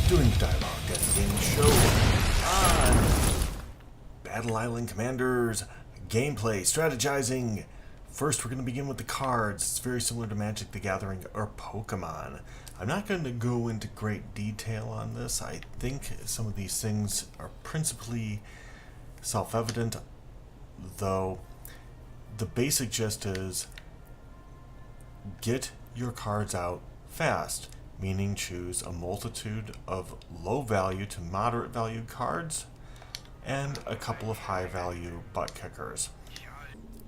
doing dialogue at the gaming show on Battle Island Commanders gameplay, strategizing. First, we're going to begin with the cards. It's very similar to Magic the Gathering or Pokemon. I'm not going to go into great detail on this. I think some of these things are principally self-evident, though the basic gist is get your cards out fast, meaning choose a multitude of low value to moderate value cards and a couple of high value butt kickers.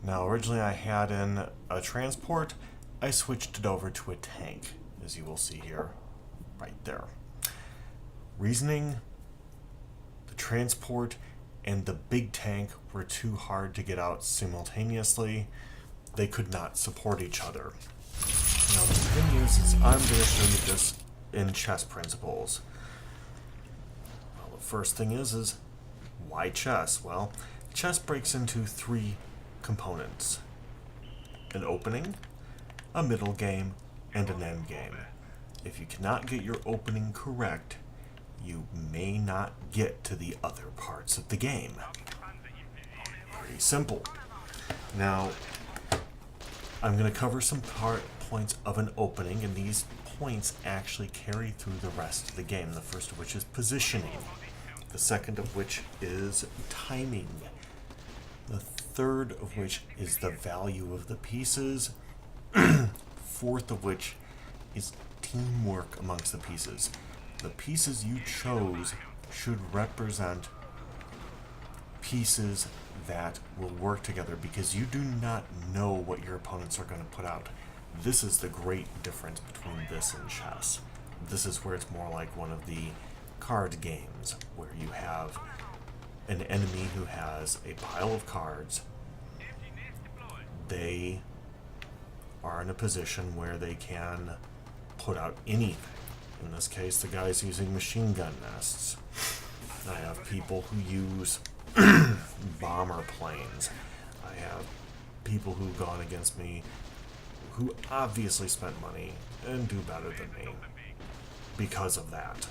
Now originally I had in a transport. I switched it over to a tank, as you will see here, right there. Reasoning: the transport and the big tank were too hard to get out simultaneously. They could not support each other. Now the thing is I'm going to show you this in chess principles. Well, the first thing is why chess? Well, chess breaks into three components: an opening, a middle game, and an end game. If you cannot get your opening correct, you may not get to the other parts of the game. Pretty simple. Now, I'm going to cover some points of an opening, and these points actually carry through the rest of the game. The first of which is positioning. The second of which is timing. The third of which is the value of the pieces. Fourth of which is teamwork amongst the pieces. The pieces you chose should represent pieces that will work together, because you do not know what your opponents are going to put out. This is the great difference between this and chess. This is where it's more like one of the card games, where you have an enemy who has a pile of cards. They are in a position where they can put out anything. In this case, the guy's using machine gun nests. I have people who use bomber planes. I have people who've gone against me who obviously spent money and do better than me because of that.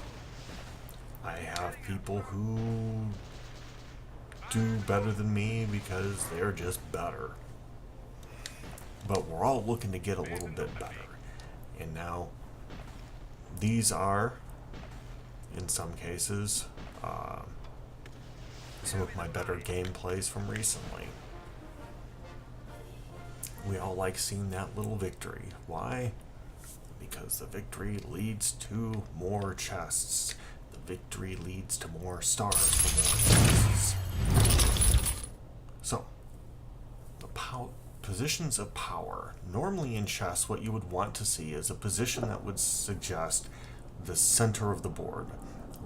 I have people who do better than me because they're just better. But we're all looking to get a little bit better. And now, these are, in some cases, some of my better gameplays from recently. We all like seeing that little victory. Why? Because the victory leads to more chests. The victory leads to more stars for more chests. So, the positions of power. Normally in chess, what you would want to see is a position that would suggest the center of the board.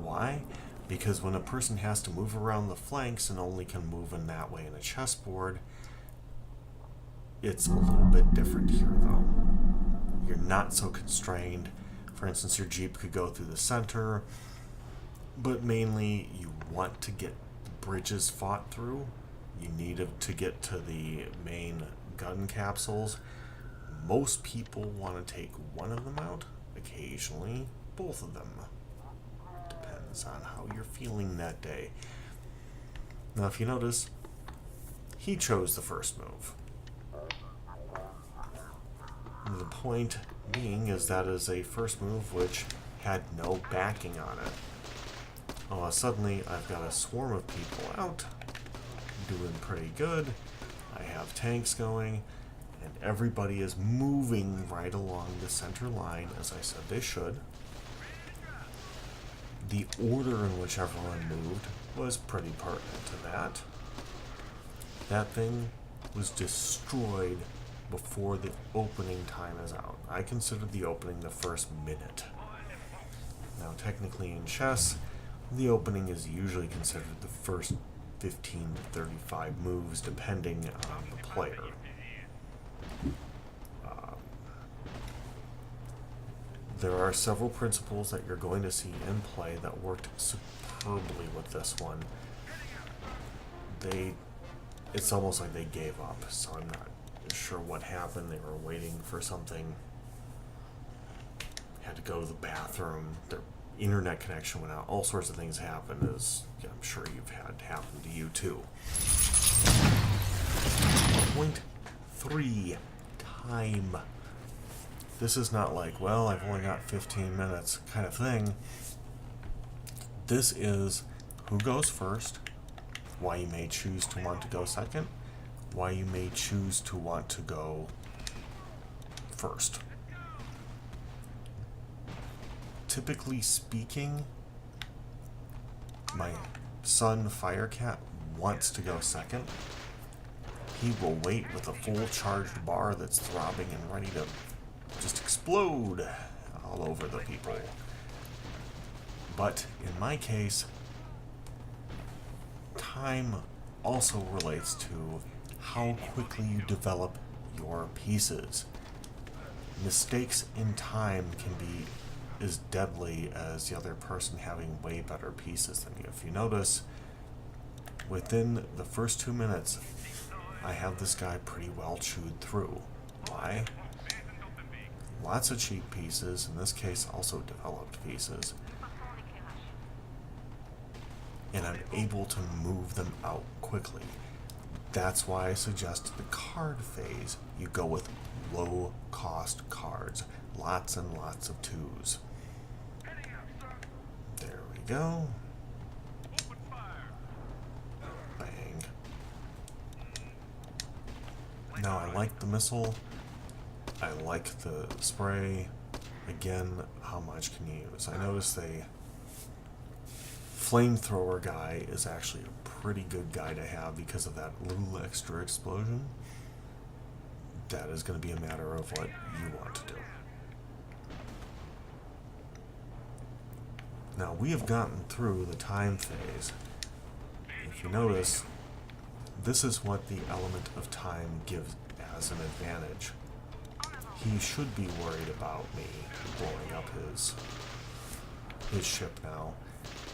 Why? Because when a person has to move around the flanks and only can move in that way in a chessboard, it's a little bit different here though. You're not so constrained. For instance, your Jeep could go through the center, but mainly you want to get bridges fought through. You need to get to the main gun capsules. Most people want to take one of them out, occasionally both of them. Depends on how you're feeling that day. Now if you notice, he chose the first move. The point being is that is a first move which had no backing on it. Suddenly I've got a swarm of people out, doing pretty good. I have tanks going, and everybody is moving right along the center line, as I said they should. The order in which everyone moved was pretty pertinent to that. That thing was destroyed before the opening time is out. I considered the opening the first minute. Now technically in chess, the opening is usually considered the first 15 to 35 moves, depending on the player. There are several principles that you're going to see in play that worked superbly with this one. It's almost like they gave up, so I'm not sure what happened. They were waiting for something, had to go to the bathroom. They're internet connection went out, all sorts of things happened, as I'm sure you've had happen to you too. Point 3, time. This is not like, well, I've only got 15 minutes kind of thing. This is who goes first, why you may choose to want to go second, why you may choose to want to go first. Typically speaking, my son Firecat wants to go second. He will wait with a full charged bar that's throbbing and ready to just explode all over the people. But in my case, time also relates to how quickly you develop your pieces. Mistakes in time can be as deadly as the other person having way better pieces than you. If you notice, within the first 2 minutes, I have this guy pretty well chewed through. Why? Lots of cheap pieces, in this case also developed pieces. And I'm able to move them out quickly. That's why I suggest the card phase. You go with low cost cards. Lots and lots of 2s. There we go. Bang. Now I like the missile. I like the spray. Again, how much can you use? I noticed the flamethrower guy is actually a pretty good guy to have because of that little extra explosion. That is going to be a matter of what you want to do. Now, we have gotten through the time phase. If you notice, this is what the element of time gives as an advantage. He should be worried about me blowing up his ship now,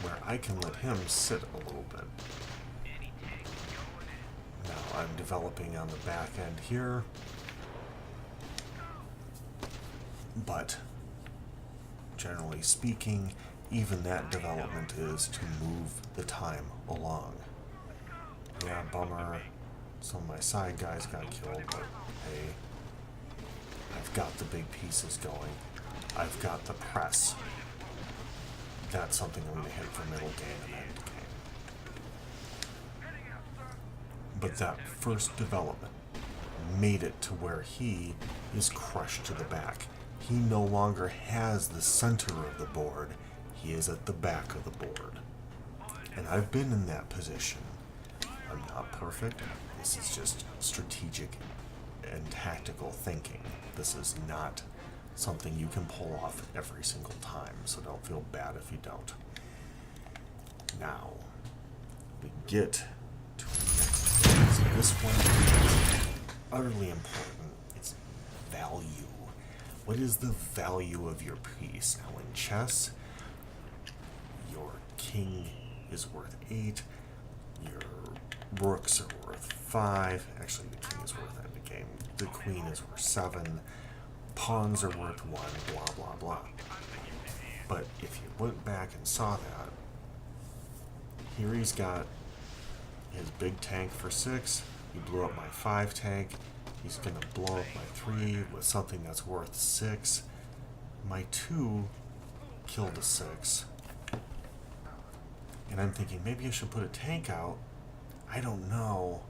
where I can let him sit a little bit. Now I'm developing on the back end here, but generally speaking, even that development is to move the time along. Yeah, bummer. Some of my side guys got killed, but hey, I've got the big pieces going. I've got the press. That's something I'm going to hit for middle game and end game. But that first development made it to where he is crushed to the back. He no longer has the center of the board. He is at the back of the board. And I've been in that position. I'm not perfect. This is just strategic and tactical thinking. This is not something you can pull off every single time, so don't feel bad if you don't. Now, we get to the next phase. This one is utterly important. It's value. What is the value of your piece? Now, in chess, your king is worth 8, your rooks are worth 5. Actually, the king is worth end of game. The queen is worth 7. Pawns are worth 1, blah, blah, blah. But if you went back and saw that, here he's got his big tank for 6. He blew up my 5 tank. He's going to blow up my 3 with something that's worth 6. My 2 killed a 6. And I'm thinking, maybe I should put a tank out. I don't know.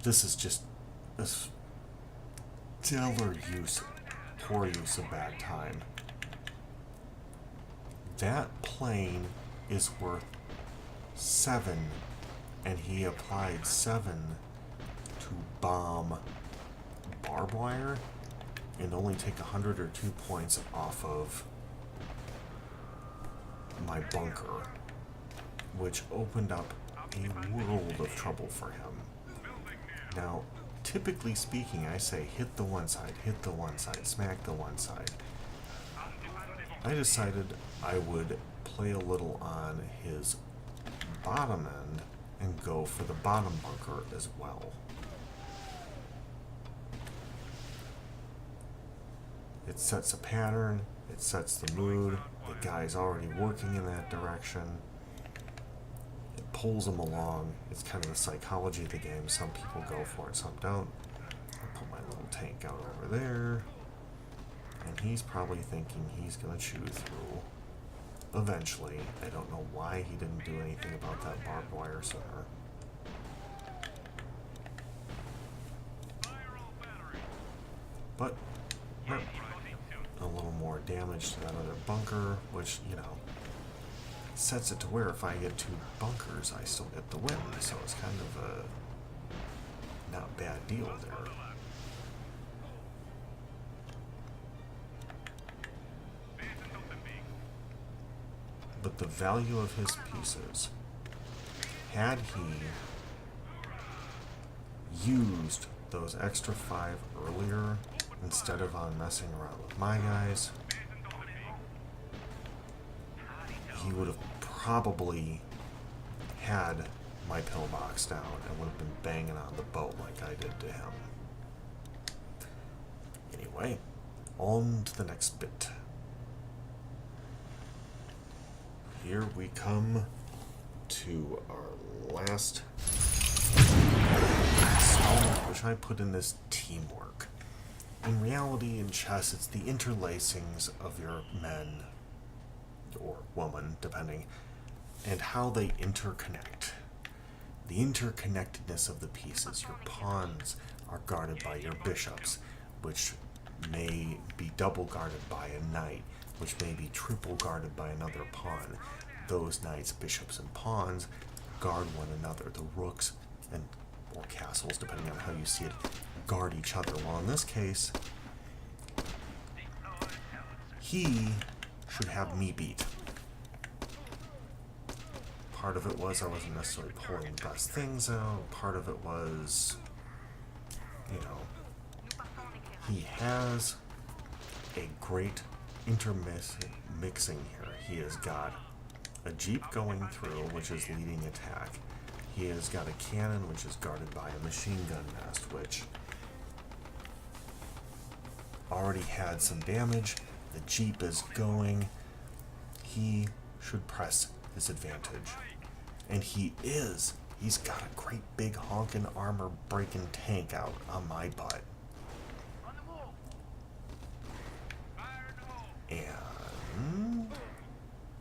This is just a stellar use, poor use of bad time. That plane is worth 7, and he applied 7 to bomb barbed wire and only take 100 or 2 points off of my bunker, which opened up a world of trouble for him. Now, typically speaking, I say hit the one side, smack the one side. I decided I would play a little on his bottom end and go for the bottom bunker as well. It sets a pattern, It sets the mood. The guy's already working in that direction. It pulls him along. It's kind of the psychology of the game. Some people go for it, some don't. I'll put my little tank out over there. And he's probably thinking he's going to chew through. Eventually. I don't know why he didn't do anything about that barbed wire sooner. But a little more damage to that other bunker, which, you know, sets it to where if I get 2 bunkers, I still get the win. So it's kind of a not bad deal there. But the value of his pieces, had he used those extra 5 earlier, instead of on messing around with my guys, he would have probably had my pillbox down and would have been banging on the boat like I did to him. Anyway, on to the next bit. Here we come to our last installment, which I put in as teamwork. In reality, in chess, it's the interlacings of your men, or woman, depending, and how they interconnect. The interconnectedness of the pieces. Your pawns are guarded by your bishops, which may be double guarded by a knight, which may be triple guarded by another pawn. Those knights, bishops, and pawns guard one another. The rooks and or castles, depending on how you see it, guard each other. Well, in this case, he should have me beat. Part of it was I wasn't necessarily pulling the best things out. Part of it was, you know, he has a great mixing here. He has got a jeep going through, which is leading attack. He has got a cannon, which is guarded by a machine gun nest, which already had some damage. The jeep is going. He should press his advantage. And he is. He's got a great big honkin' armor-breaking tank out on my butt. And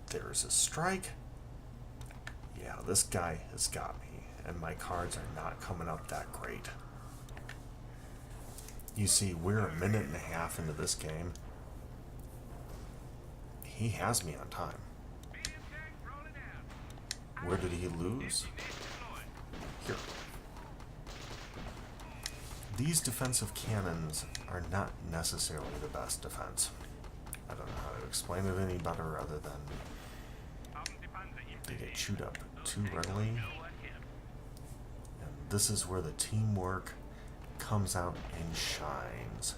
there's a strike. Yeah, this guy has got me, and my cards are not coming up that great. You see, we're a minute and a half into this game. He has me on time. Where did he lose? Here. These defensive cannons are not necessarily the best defense. I don't know how to explain it any better other than they get chewed up too readily. And this is where the teamwork comes out and shines.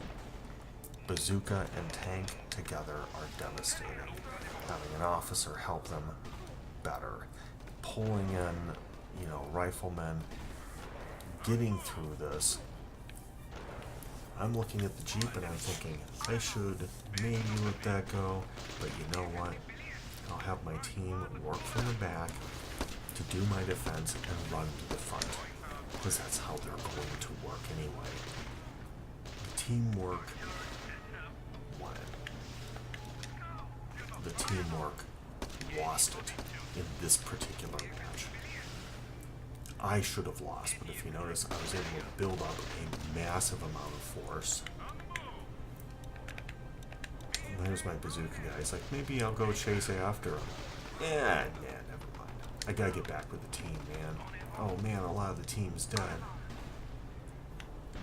Bazooka and tank together are devastating. Having an officer help them, better. Pulling in, riflemen, getting through this. I'm looking at the Jeep and I'm thinking, I should maybe let that go, but you know what? I'll have my team work from the back to do my defense and run to the front, because that's how they're going to work anyway. The teamwork won it. The teamwork lost it in this particular match. I should have lost, but if you notice, I was able to build up a massive amount of force. And there's my bazooka guy. He's like, maybe I'll go chase after him. Yeah, never mind. I gotta get back with the team, man. Oh man, a lot of the team's dead.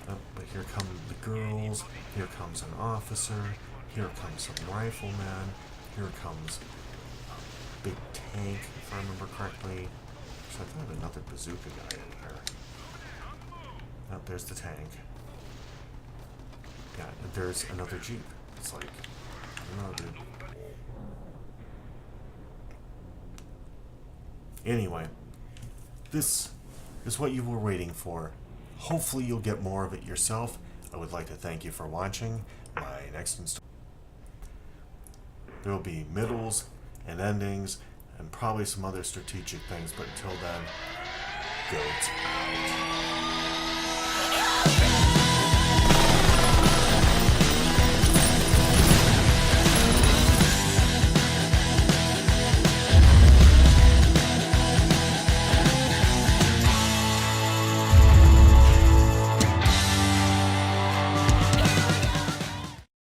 Oh, but here come the girls. Here comes an officer. Here comes some riflemen. Here comes a big tank, if I remember correctly. So I thought another bazooka guy in here. Oh, there's the tank. Yeah, and there's another Jeep. It's like, I don't know, dude. Anyway, this is what you were waiting for. Hopefully you'll get more of it yourself. I would like to thank you for watching. My next installment. There will be middles and endings and probably some other strategic things, but until then, goats out.